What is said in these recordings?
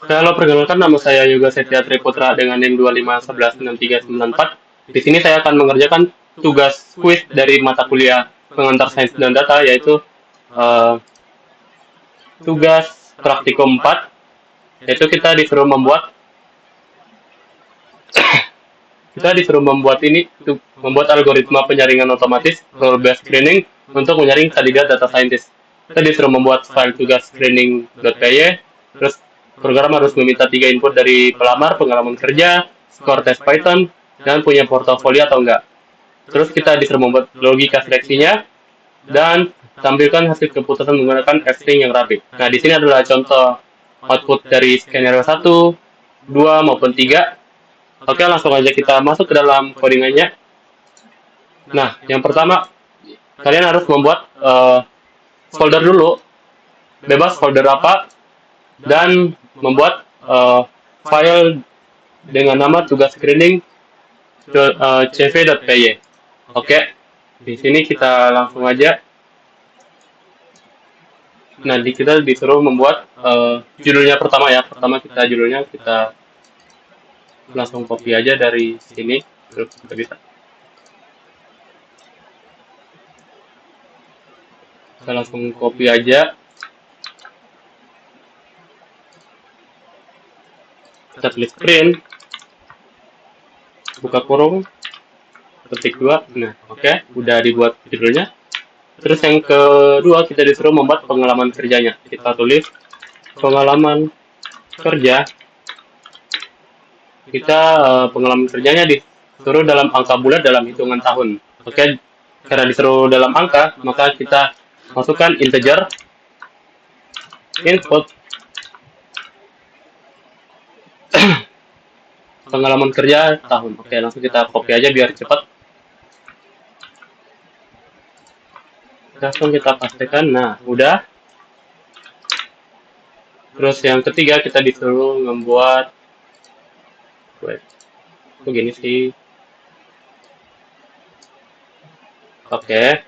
Halo, perkenalkan nama saya Yoga Setia Triputra dengan NIM 251163964. Di sini saya akan mengerjakan tugas kuis dari mata kuliah pengantar sains dan data, yaitu eh, tugas praktikum 4, yaitu kita disuruh membuat ini untuk membuat algoritma penyaringan otomatis role based screening untuk menyaring kandidat data scientist. Kita disuruh membuat file tugas screening.py, terus program harus meminta 3 input dari pelamar, pengalaman kerja, skor tes Python, dan punya portofolio atau enggak. Terus kita disuruh membuat logika seleksinya dan tampilkan hasil keputusan menggunakan F-string yang rapi. Nah, di sini adalah contoh output dari skenario 1, 2 maupun 3. Oke, langsung aja kita masuk ke dalam codingannya. Nah, yang pertama, kalian harus membuat folder dulu, bebas folder apa, dan membuat file dengan nama tugas screening cv.py. Oke, di sini kita langsung aja. Nah, kita disuruh membuat judulnya pertama ya. Pertama kita langsung copy aja dari sini. Terus kita bisa. Kita langsung copy aja. Kita tulis print, buka kurung, ketik 2. Nah, oke, udah dibuat judulnya. Terus yang kedua kita disuruh membuat pengalaman kerjanya. Kita tulis pengalaman kerja. Kita pengalaman kerjanya disuruh dalam angka bulat dalam hitungan tahun. Oke, karena disuruh dalam angka, maka kita masukkan integer input pengalaman kerja tahun. Oke, langsung kita copy aja biar cepat. Langsung kita pastikan. Nah, udah. Terus yang ketiga kita disuruh membuat, wait, begini sih. Oke.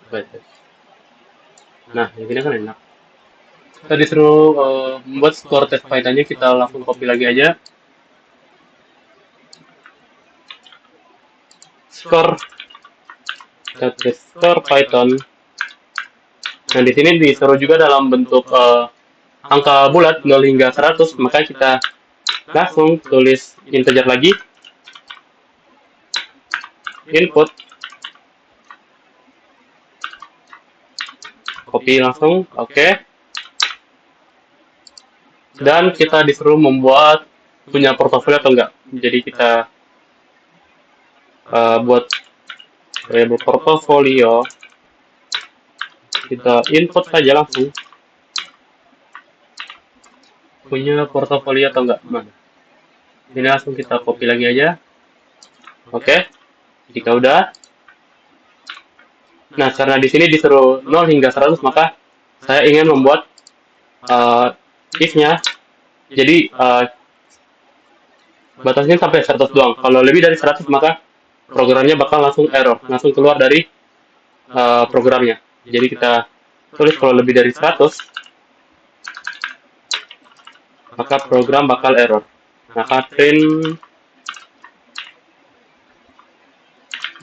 Wait. Nah, yang ini kan enak. Kita disuruh membuat skor tes Python-nya, kita langsung copy lagi aja. Skor skor Python. Nah, di sini disuruh juga dalam bentuk angka bulat 0 hingga 100, maka kita langsung tulis integer lagi, input, copy langsung, oke. Dan kita disuruh membuat punya portofolio atau enggak. Jadi kita buat variable portofolio, kita input saja langsung punya portofolio atau enggak. Nah, ini langsung kita copy lagi aja. Oke, jika udah. Nah, karena di sini disuruh 0 hingga 100, maka saya ingin membuat if-nya. Jadi batasnya sampai 100 doang. Kalau lebih dari 100, maka programnya bakal langsung error, langsung keluar dari programnya. Jadi kita tulis kalau lebih dari 100, maka program bakal error. Maka print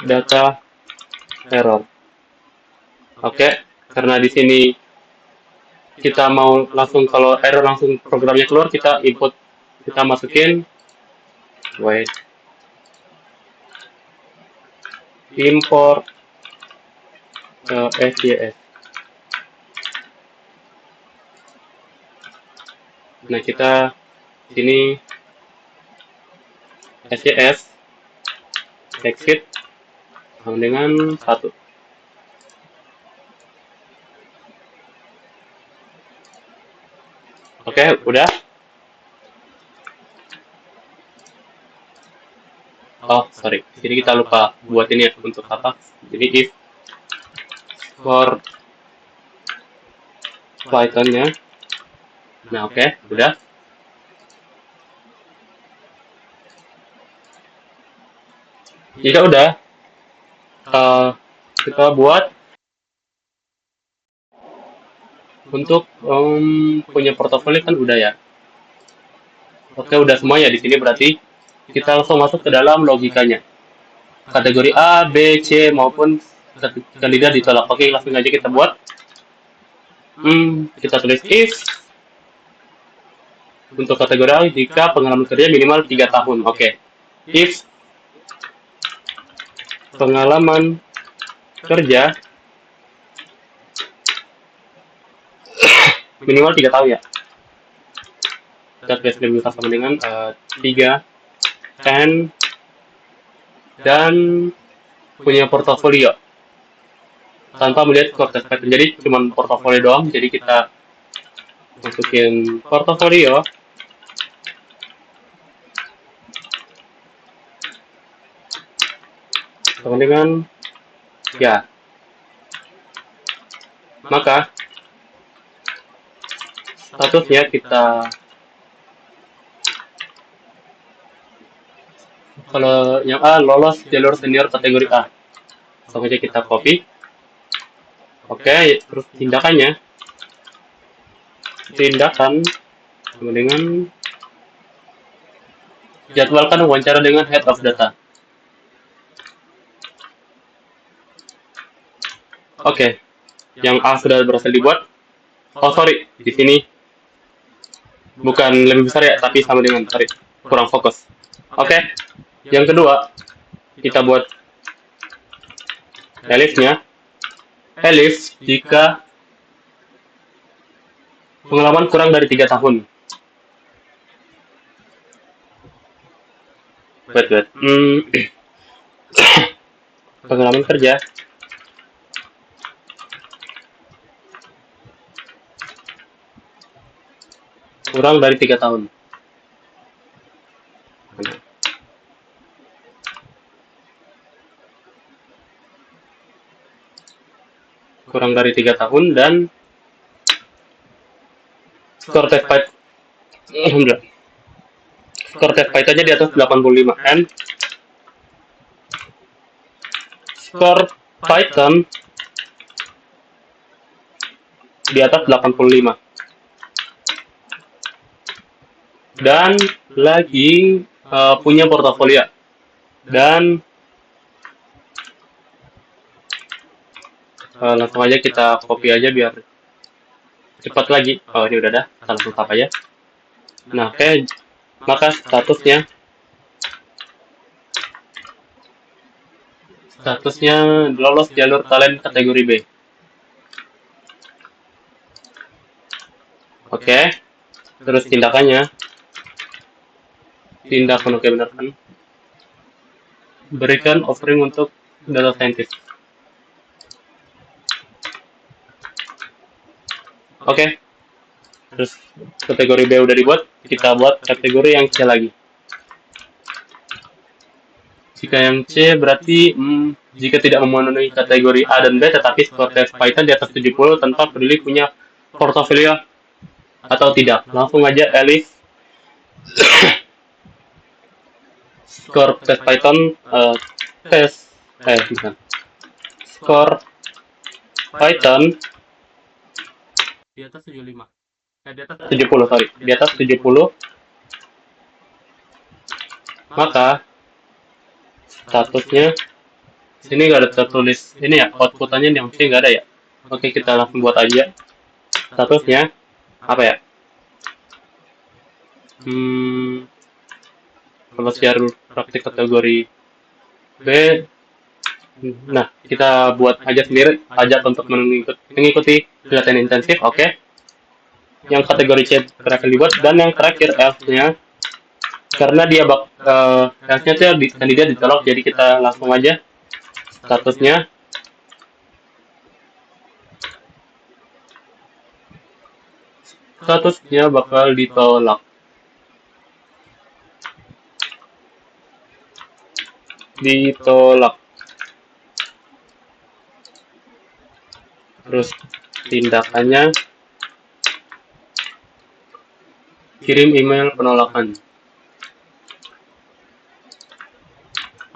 data error. Oke, karena di sini kita mau langsung kalau error langsung programnya keluar, kita input, kita masukin wait, import SJS. Nah, kita sini SJS exit dengan 1. Oke, udah. Oh, sorry. Jadi kita lupa buat ini untuk apa. Jadi if for Python-nya. Nah, oke, udah. Jika udah, kita buat Untuk punya portofolio kan udah ya. Oke, udah semua ya di sini berarti kita langsung masuk ke dalam logikanya. Kategori A, B, C maupun kandidat ditolak. Oke, langsung aja kita buat. Kita tulis if untuk kategori A jika pengalaman kerja minimal 3 tahun. Oke. If pengalaman kerja minimal 3 tahun ya. Kita tulis sama dengan 3 10 dan punya portofolio tanpa melihat skor tes Python. Jadi cuma portofolio doang. Jadi kita masukin portofolio sama dengan ya. Maka statusnya kita, kalau yang A lolos jalur senior kategori A, langsung aja kita copy. Oke, terus tindakan sama dengan jadwalkan wawancara dengan head of data. Oke, yang A sudah berhasil dibuat. Oh sorry, di sini bukan lebih besar ya, tapi sama dengan, sorry, kurang fokus. Oke, yang kedua kita buat elif-nya. Elif jika pengalaman kurang dari 3 tahun. Wait. Pengalaman kerja kurang dari 3 tahun. Kurang dari 3 tahun dan skor tes Python. Skor tes Pythonnya di atas 85 and skor Python di atas 85. Dan lagi punya portofolio. Dan langsung aja kita copy aja biar cepat lagi. Oh, ini udah ada, kita langsung tap aja. Nah, oke. Maka statusnya lolos jalur talent kategori B. Oke. Terus tindakan oke, benar kan? Berikan offering untuk data scientist. Oke. Terus kategori B udah dibuat, kita buat kategori yang C lagi. Jika yang C berarti jika tidak memenuhi kategori A dan B tetapi skor tes Python di atas 70 tanpa peduli punya portofolio atau tidak. Langsung aja elif skor tes Python skor Python di atas 75. Di atas 70, sorry. Di atas 70. Maka statusnya sini nggak ada tertulis ini ya, outputannya yang C nggak ada ya. Oke, kita langsung buat aja. Statusnya apa ya? Kalau jalur praktik kategori B, nah kita buat aja sendiri, ajak untuk mengikuti pelatihan intensif. Oke. Yang kategori C terakhir dibuat, dan yang terakhir else-nya karena dia else-nya tuh kandidat ditolak, jadi kita langsung aja statusnya bakal ditolak. Terus tindakannya kirim email penolakan.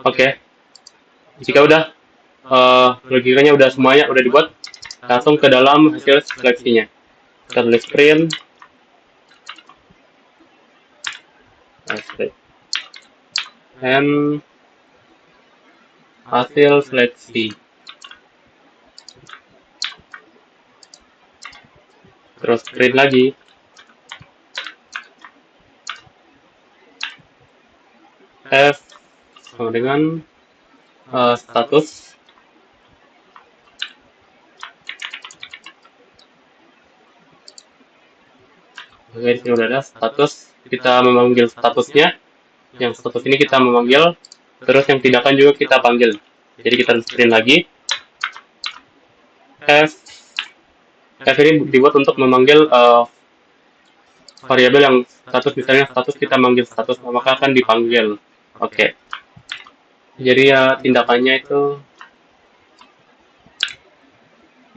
Oke. Jika udah logikanya udah semuanya udah dibuat, langsung ke dalam hasil seleksinya. kita tulis print and hasil seleksi. Terus print lagi. F sama dengan status. Oke, di sini udah ada status. Kita memanggil statusnya. Yang status ini kita memanggil. Terus yang tindakan juga kita panggil. Jadi kita print lagi. F ini dibuat untuk memanggil variabel yang status, misalnya status kita manggil status, maka akan dipanggil. Oke. Jadi ya tindakannya itu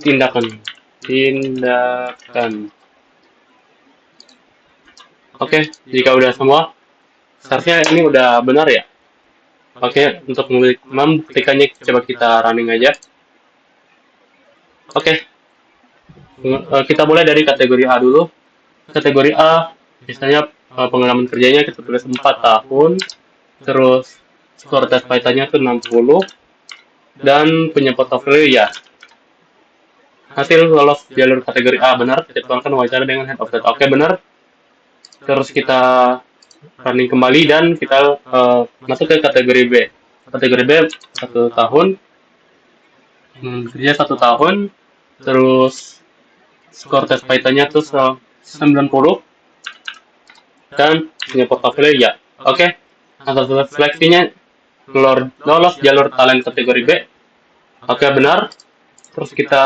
tindakan. Oke, jika udah semua, seharusnya ini udah benar ya. Oke, untuk membuktikannya coba kita running aja. Oke. Kita mulai dari kategori A dulu. Kategori A, misalnya pengalaman kerjanya kita tulis 4 tahun, terus skor tes Python-nya itu 60, dan punya portofolio ya. Hasil lolos jalur kategori A benar, dijadwalkan wawancara dengan head of data. Oke, benar. Terus kita running kembali dan kita masuk ke kategori B. Kategori B 1 tahun, kerja 1 tahun, terus skor tes Python-nya tuh 90 dan punya portofolio ya. Oke. Hasil seleksinya lolos jalur talent kategori B. Oke, benar. Terus kita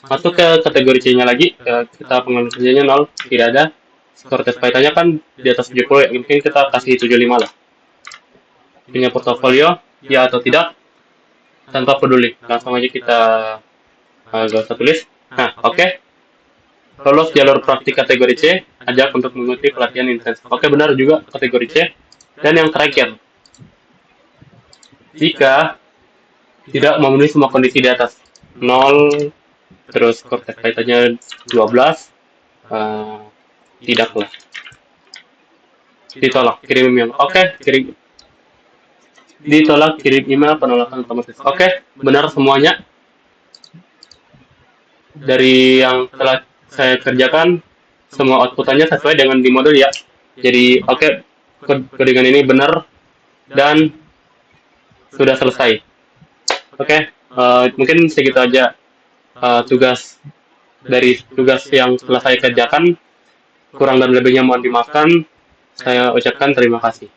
masuk ke kategori C-nya lagi. Kita pengalaman kerjanya 0, tidak ada. Skor tes Python-nya kan di atas 70 ya. Mungkin kita kasih 75 lah. Punya portofolio ya atau tidak, tanpa peduli. Langsung aja kita gak usah tulis. Nah, oke. Lolos jalur praktik kategori C, ajak untuk mengikuti pelatihan intensif. Oke, benar juga kategori C. Dan yang terakhir, jika tidak memenuhi semua kondisi di atas, 0, terus skor tes Python-nya 12, tidaklah. Ditolak, kirim email. Oke, ditolak, kirim email penolakan otomatis. Oke, benar semuanya. Dari yang telah saya kerjakan, semua outputannya sesuai dengan di modul ya. Jadi oke, codingan ini benar dan sudah selesai. Oke, mungkin segitu aja tugas yang telah saya kerjakan. Kurang dan lebihnya mohon dimaafkan. Saya ucapkan terima kasih.